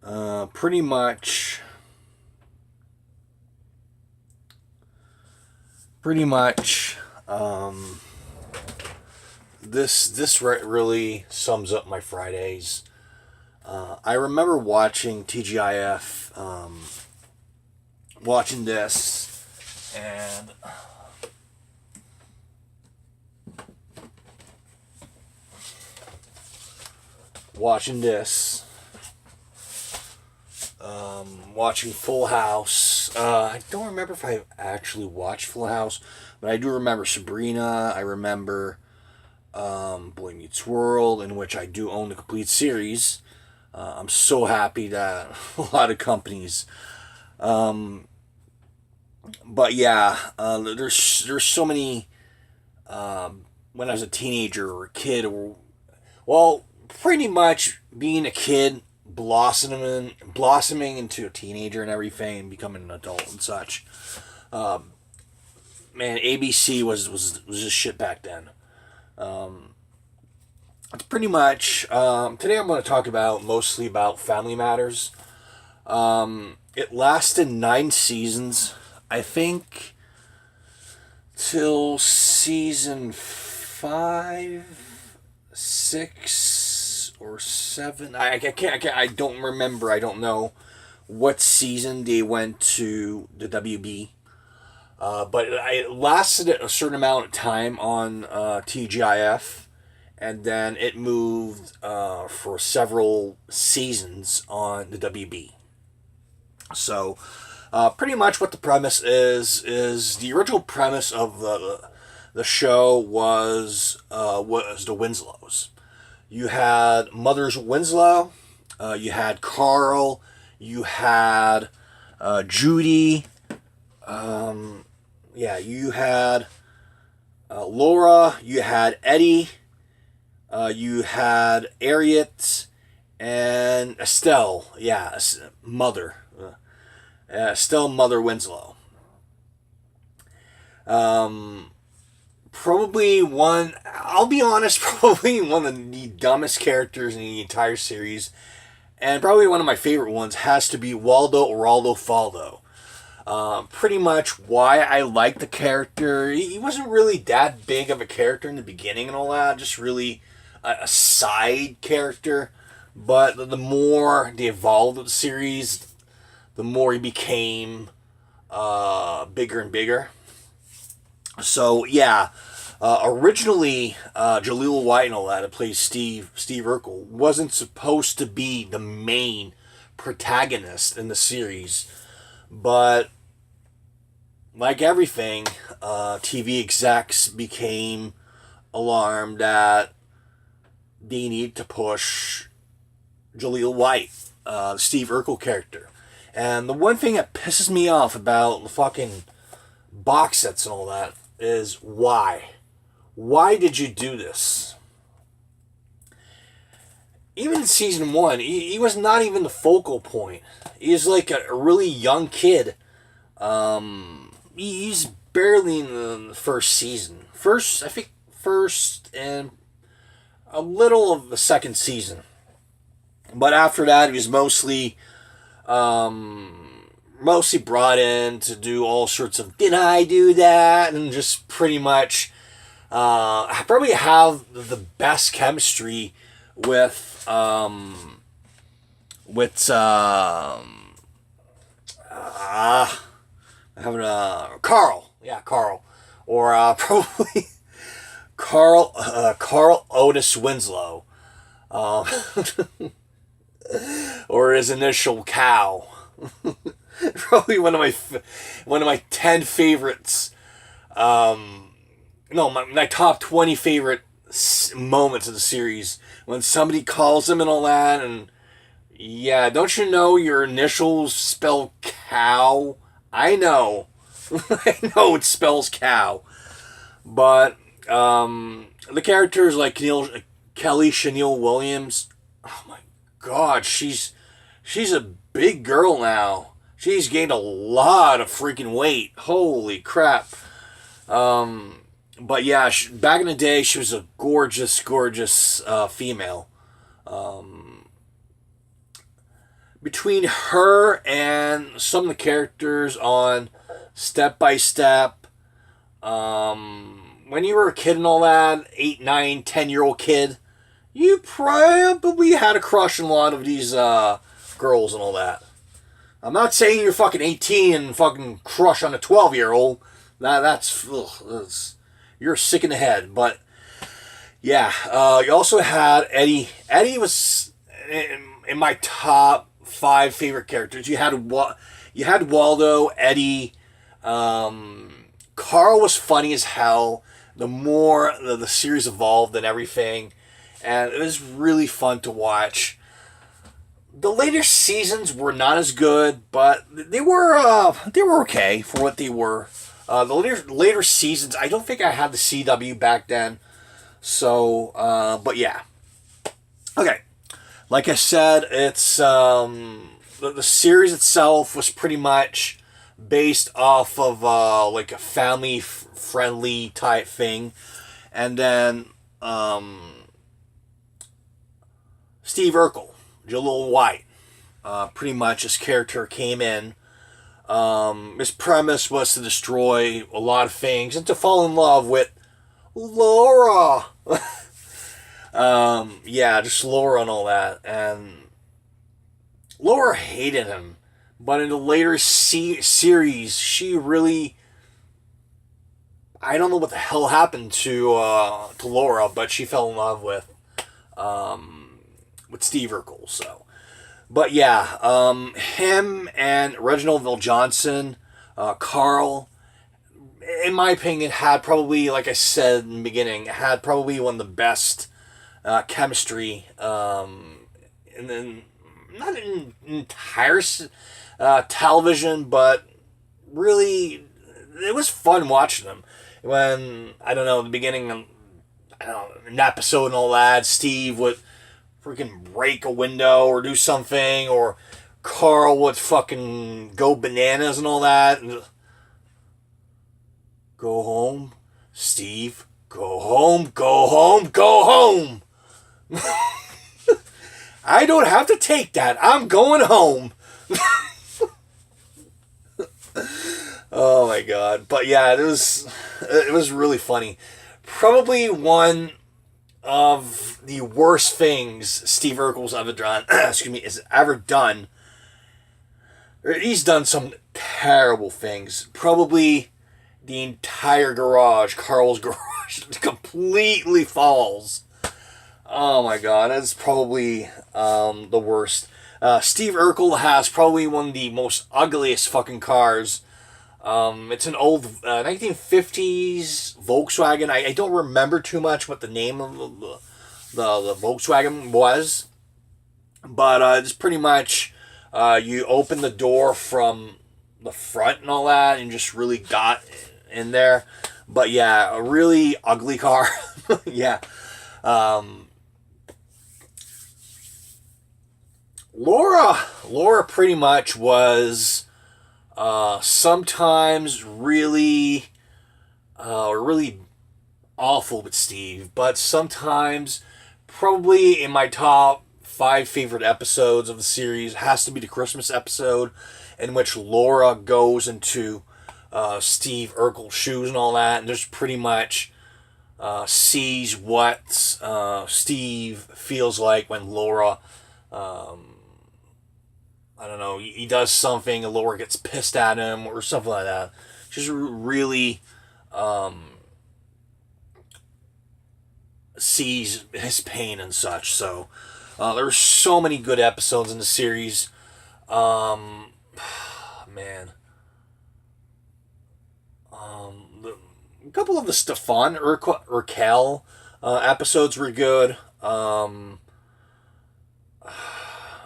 Pretty much, pretty much, um, this really sums up my Fridays. I remember watching TGIF, watching this, and watching this, watching Full House. I don't remember if I actually watched Full House, but I do remember Sabrina. I remember Boy Meets World, in which I do own the complete series. I'm so happy that a lot of companies. Um, but yeah, there's so many. When I was a teenager or a kid, or well, pretty much being a kid, blossoming into a teenager and everything, and becoming an adult and such. Um, Man, ABC was just shit back then. Um, it's pretty much today. I'm going to talk about mostly about Family Matters. It lasted 9 seasons, I think, till season 5, 6, or 7. I don't remember. I don't know what season they went to the WB. But it lasted a certain amount of time on TGIF, and then it moved for several seasons on the WB. So, pretty much what the premise is the original premise of the show was the Winslows. You had Mothers Winslow, you had Carl, you had Judy. Yeah, you had Laura, you had Eddie, you had Harriet, and Estelle. Yeah, Mother. Estelle Mother Winslow. Um, Probably one, I'll be honest, probably one of the dumbest characters in the entire series, and probably one of my favorite ones has to be Waldo Oraldo Faldo. Pretty much why I like the character. He wasn't really that big of a character in the beginning and all that, just really a side character. But the more they evolved with the series, the more he became bigger and bigger. So yeah, originally Jaleel White and all that plays Steve Urkel wasn't supposed to be the main protagonist in the series, but like everything, TV execs became alarmed that they need to push Jaleel White, the Steve Urkel character. And the one thing that pisses me off about the fucking box sets and all that is why? Why did you do this? Even in season 1, he was not even the focal point. He was like a really young kid. He's barely in the first season. I think first and a little of the second season. But after that, he was mostly brought in to do all sorts of did I do that, and just pretty much probably have the best chemistry with having Carl, yeah, Carl, or probably Carl Otis Winslow, um, or his initial Cow. Probably one of my 10 favorites. No, my top 20 favorite moments of the series when somebody calls him and all that, and yeah, don't you know your initials spell cow? I know. I know it spells cow. But the characters like Kelly Chenille Williams, oh my god, she's a big girl now. She's gained a lot of freaking weight. Holy crap. But yeah, back in the day, she was a gorgeous female. between her and some of the characters on Step by Step, when you were a kid and all that, 8, 9, 10-year-old kid, you probably had a crush on a lot of these girls and all that. I'm not saying you're fucking 18 and fucking crush on a 12-year-old. That's you're sick in the head. But yeah, you also had Eddie. Eddie was in my top 5 favorite characters. You had Waldo, Eddie. Carl was funny as hell. The more the series evolved and everything, and it was really fun to watch. The later seasons were not as good, but they were okay for what they were. The later seasons, I don't think I had the CW back then, so but yeah. Okay, like I said, it's the series itself was pretty much based off of like a family friendly type thing, and then Steve Urkel, Jaleel White, pretty much his character came in. His premise was to destroy a lot of things and to fall in love with Laura. Yeah, just Laura and all that. And Laura hated him, but in the later series, she really, I don't know what the hell happened to Laura, but she fell in love with Steve Urkel. So, but yeah, him and Reginald VelJohnson, Carl, in my opinion, had probably, like I said in the beginning, had probably one of the best chemistry, and then not in entire television, but really, it was fun watching them. When, I don't know, in the beginning, I don't know, an episode and all that, Steve would freaking break a window or do something, or Carl would fucking go bananas and all that. And go home, Steve. Go home, go home, go home. I don't have to take that. I'm going home. Oh my god. But yeah, it was really funny. Probably one of the worst things Steve Urkel's ever done. Is ever done. He's done some terrible things. Probably the entire garage, Carl's garage, completely falls. Oh my god, that's probably the worst. Steve Urkel has probably one of the most ugliest fucking cars. It's an old 1950s Volkswagen. I don't remember too much what the name of the Volkswagen was, but it's pretty much you open the door from the front and all that, and just really got in there. But yeah, a really ugly car. Yeah. Laura pretty much was sometimes really awful with Steve, but sometimes probably in my top 5 favorite episodes of the series has to be the Christmas episode in which Laura goes into Steve Urkel's shoes and all that, and just pretty much sees what Steve feels like when Laura, I don't know, he does something and Laura gets pissed at him or something like that. Just really sees his pain and such. So there were so many good episodes in the series. Man. A couple of the Stefan Urkel episodes were good.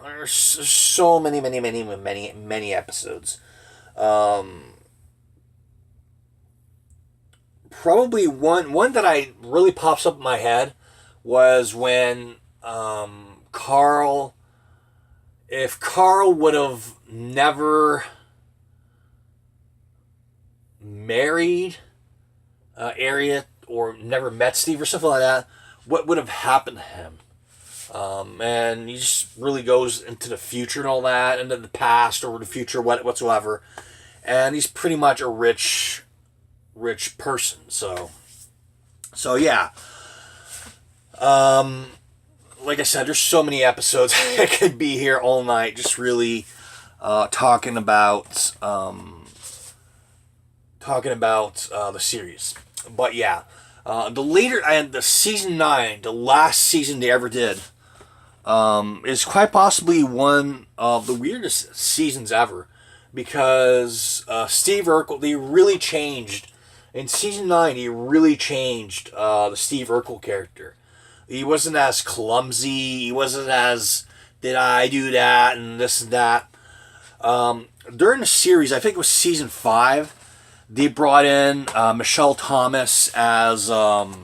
There's so many episodes. Probably one that really pops up in my head was when Carl, if Carl would have never married Harriet or never met Steve or something like that, what would have happened to him? And he just really goes into the future and all that, into the past or the future, whatsoever. And he's pretty much a rich person. So yeah. Like I said, there's so many episodes. I could be here all night, just really talking about the series. But yeah, the season 9, the last season they ever did, is quite possibly one of the weirdest seasons ever, because Steve Urkel, they really changed in season 9. He really changed the Steve Urkel character. He wasn't as clumsy. He wasn't as, did I do that and this and that. During the series, I think it was season 5, they brought in Michelle Thomas as what's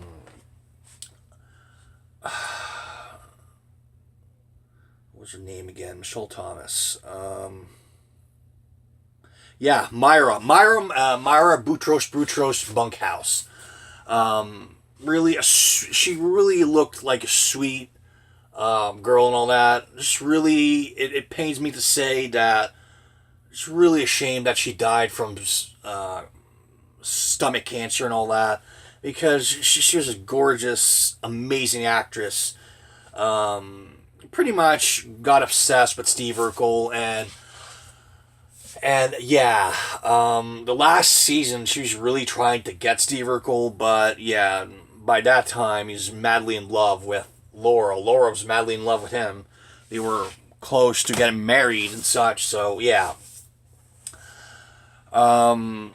her name again? Michelle Thomas. Yeah, Myra Boutros Bunkhouse. She really looked like a sweet girl and all that. Just really, it pains me to say that it's really a shame that she died from stomach cancer and all that, because she was a gorgeous, amazing actress. Pretty much got obsessed with Steve Urkel, and yeah, the last season she was really trying to get Steve Urkel, but yeah, by that time he's madly in love with Laura. Laura was madly in love with him. They were close to getting married and such. So yeah. Waldo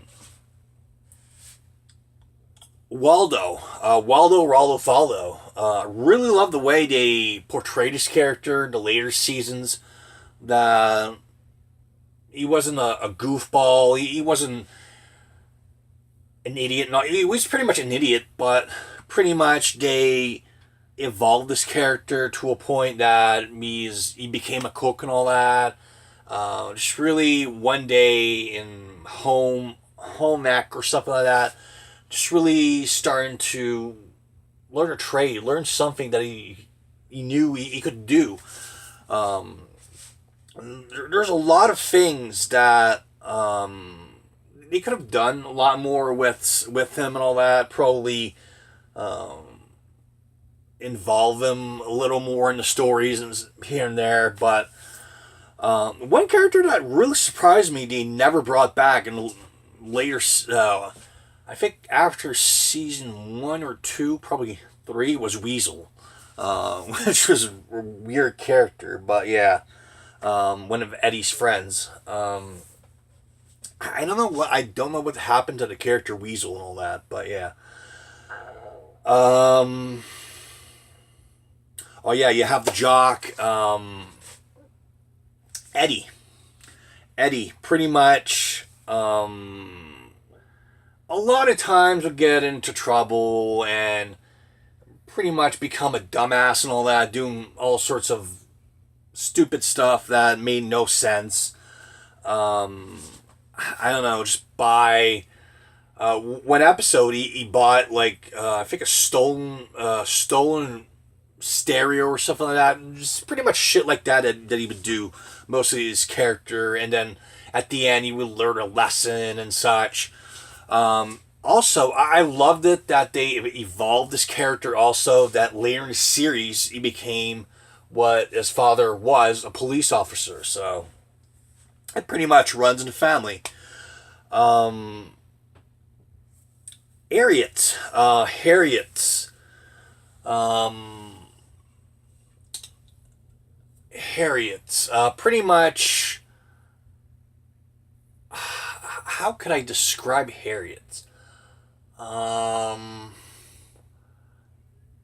Faldo. Really love the way they portrayed his character in the later seasons. That he wasn't a goofball. He wasn't an idiot. No, he was pretty much an idiot, but pretty much they evolved this character to a point that he became a cook and all that. Just really one day in home ec or something like that, just really starting to learn a trade, learn something that he knew he could do. There's a lot of things that they could have done a lot more with him and all that. Probably involve him a little more in the stories and here and there. But one character that really surprised me, they never brought back in later. I think after season 1 or 2, probably 3, was Weasel, which was a weird character. But yeah. One of Eddie's friends. I don't know what happened to the character Weasel and all that, but yeah. Oh yeah, you have the jock, Eddie. Eddie, pretty much, a lot of times would get into trouble and pretty much become a dumbass and all that, doing all sorts of stupid stuff that made no sense. I don't know, just buy one episode he bought like I think a stolen stereo or something like that. Just pretty much shit like that he would do mostly his character, and then at the end he would learn a lesson and such. Also, I loved it that they evolved this character also, that later in the series he became what his father was, a police officer. So it pretty much runs in the family. Harriet, pretty much. How could I describe Harriet?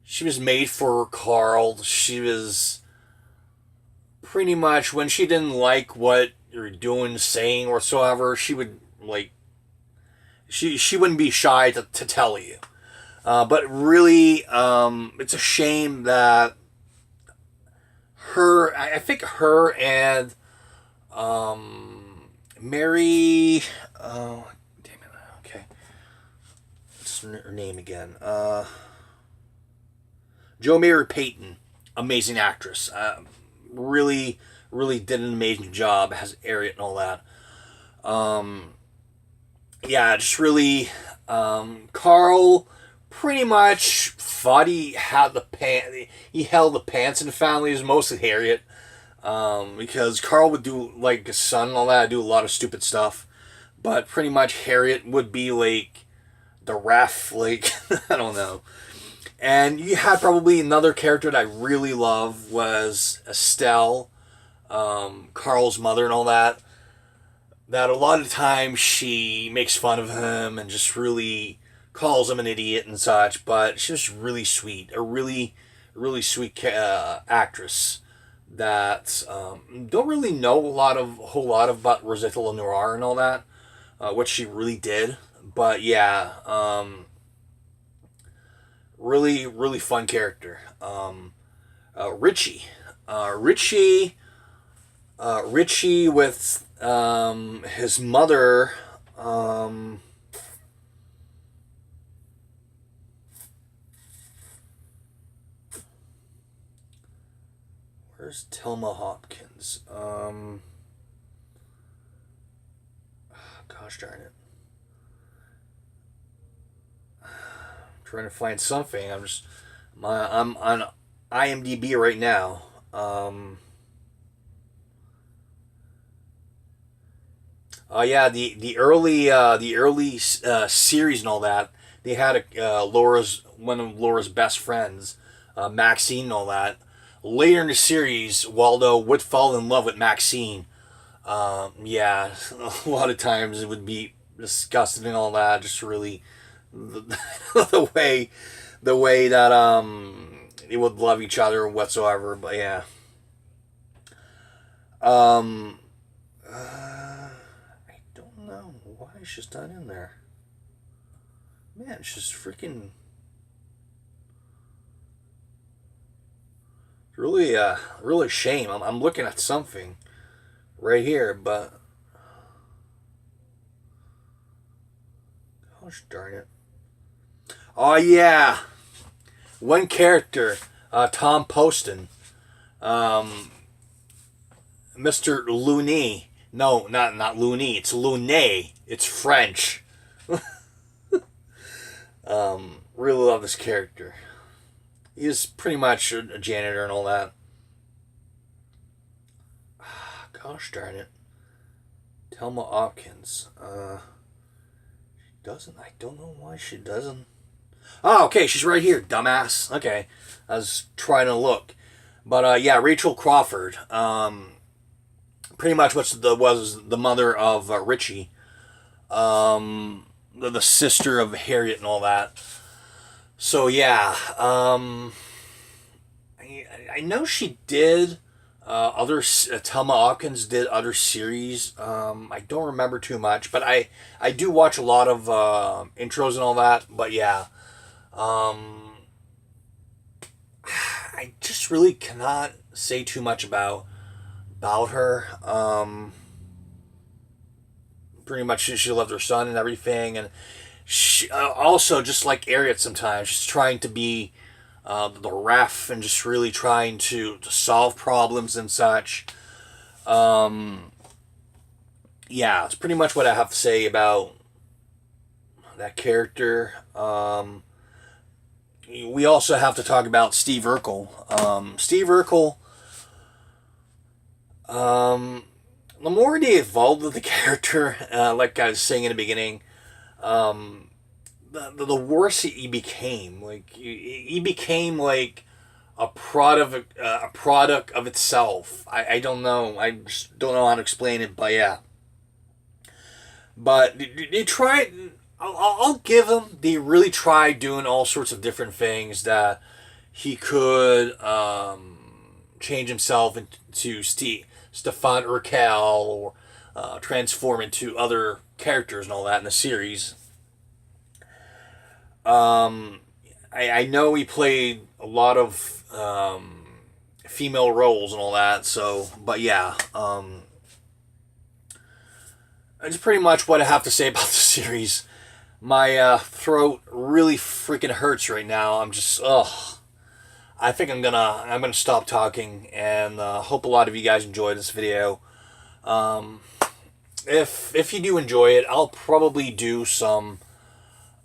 She was made for Carl. She was pretty much, when she didn't like what you're doing, saying, whatsoever, she would she wouldn't be shy to tell you. But really, it's a shame that I think her and Mary. Oh, damn it. Okay. What's her name again? Jo Mary Payton. amazing actress. Really, really did an amazing job as Harriet and all that. Um, yeah, just really, Carl pretty much thought he had he held the pants in the family. It was mostly Harriet, because Carl would do like his son and all that, do a lot of stupid stuff, but pretty much Harriet would be like the ref, like I don't know. And you had probably another character that I really love was Estelle, Carl's mother and all that. That a lot of times she makes fun of him and just really calls him an idiot and such, but she's just really sweet. A really, really sweet actress that don't really know a whole lot about Rosetta Lenoir and all that, what she really did. But yeah, really, really fun character. Richie. Richie. Richie with his mother. Where's Thelma Hopkins? Gosh darn it. I'm trying to find something. I'm on IMDb right now. Oh yeah, the early series and all that. They had Laura's one of Laura's best friends, Maxine and all that. Later in the series, Waldo would fall in love with Maxine. Yeah, a lot of times it would be disgusting and all that. Just really the, the way the way that they would love each other whatsoever. But yeah, um, I don't know why she's not in there. Man, it's just freaking really really a shame. I'm looking at something right here, but gosh darn it. Oh yeah, one character, Tom Poston, um, Mr. Looney. No, not Looney. It's Looney. It's French. Really love this character. He's pretty much a janitor and all that. Gosh darn it. Thelma Hopkins. She doesn't. I don't know why she doesn't. Oh, okay. She's right here, dumbass. Okay. I was trying to look. But yeah, Rachel Crawford. Pretty much was the mother of Richie. The sister of Harriet and all that. So yeah, I know she did other Thelma Hawkins did other series. I don't remember too much, but I do watch a lot of intros and all that. But yeah, um, I just really cannot say too much about her. Pretty much she loved her son and everything, and she also just like Harriet sometimes she's trying to be the ref and just really trying to solve problems and such. Um, yeah, it's pretty much what I have to say about that character. We also have to talk about Steve Urkel. Steve Urkel, um, the more they evolved with the character, like I was saying in the beginning, um, the worse he became. Like he became like a product of itself. I don't know. I just don't know how to explain it. But yeah, but they tried. I'll give him. They really tried doing all sorts of different things that he could change himself into Stefan Urkel or transform into other characters and all that in the series. Um, I know he played a lot of female roles and all that. So, but yeah, that's pretty much what I have to say about the series. My throat really freaking hurts right now. I'm just, ugh. I think I'm gonna stop talking, and hope a lot of you guys enjoyed this video. Um, if you do enjoy it, I'll probably do some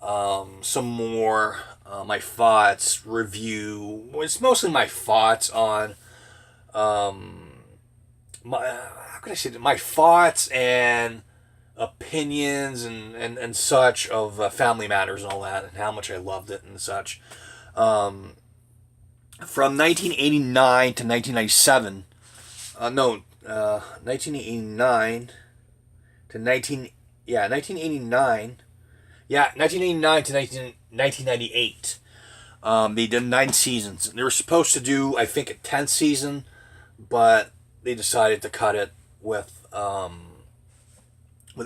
more my thoughts review. It's mostly my thoughts on my how can I say that? My thoughts and opinions and such of Family Matters and all that, and how much I loved it and such. Um, from 1989 to 1997. No, 1989 to 1989. Yeah, 1989 to 1998. They did 9 seasons. They were supposed to do, I think, a 10th season, but they decided to cut it with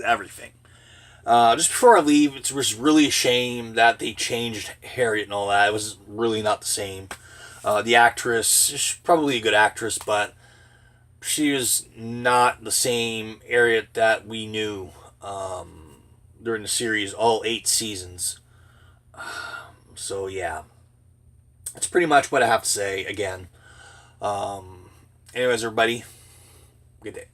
everything. Just before I leave, it was really a shame that they changed Harriet and all that. It was really not the same. The actress, she's probably a good actress, but she was not the same Harriet that we knew during the series, all 8 seasons. So yeah, that's pretty much what I have to say. Again, anyways, everybody, good day.